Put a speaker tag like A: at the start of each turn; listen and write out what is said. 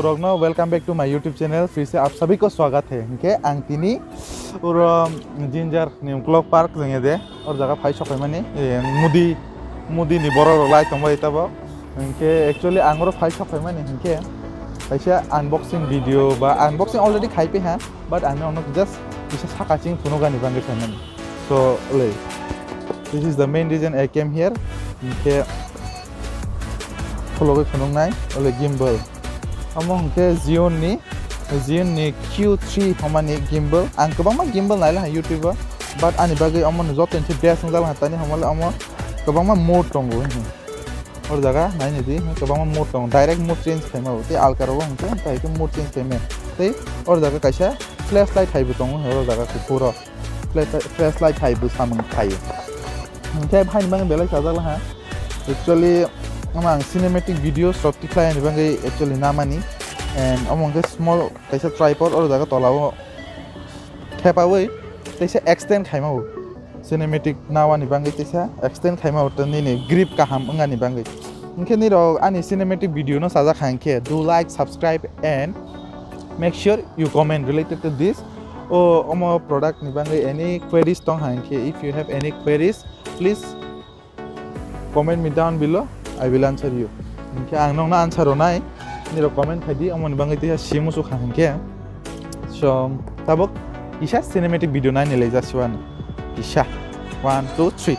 A: kokborok no welcome back to my YouTube channel फिर से आप सभी को स्वागत है इनके आंगतिनी और जिंजर निमक्लॉक पार्क जोंगे दे और जगह फाइ सफाइ माने मुदी नि बरो लाइ तंबाय तबो इनके एक्चुअली आंगरो फाइ सफाइ माने इनके फाइसा अनबॉक्सिंग वीडियो बा अनबॉक्सिंग ऑलरेडी खाइ पे हां बट आई नो जस्ट इसे साकाचिं फुनुगानि बांगे थामान सो ले this is the main reason I came here इनके follow फुनुंगनाय ओले gimbal among ke Zhiyun ni Q3 hamani gimbal ang kabang ma gimbal naila ha YouTuber but ani bagai amon joten se best ngal hatani hamal amo kabang ma mode tongo और जगह नाइ नि दि kabang ma mode tong direct mode change खाइमा होते alkaro हंके ताइ के mode change खाइमे तै और जगह कैसा flashlight थाइबो तंग और जगह के पूरा flashlight थाइबो सामन थायो हंके भाइ बांगे बेलाय साजाला हा actually among cinematic video shot tikhlai ni bangai actually namani and among the small kaisa tripod or jaga tolao khepawai taisa extend khaimau cinematic nawani bangai taisa extend khaimau tani ni grip kaham ngani bangai inke ni ro ani cinematic video no saja khangke do like subscribe and make sure you comment related to this or omo product ni bangai any queries tong hangke if you have any queries please comment me down below I will answer you. Inke ang nong na answer onai niro comment khadi amon bangai te simu su khangke. So tabok isa cinematic video nai nilai jaswan. Isa 1 2 3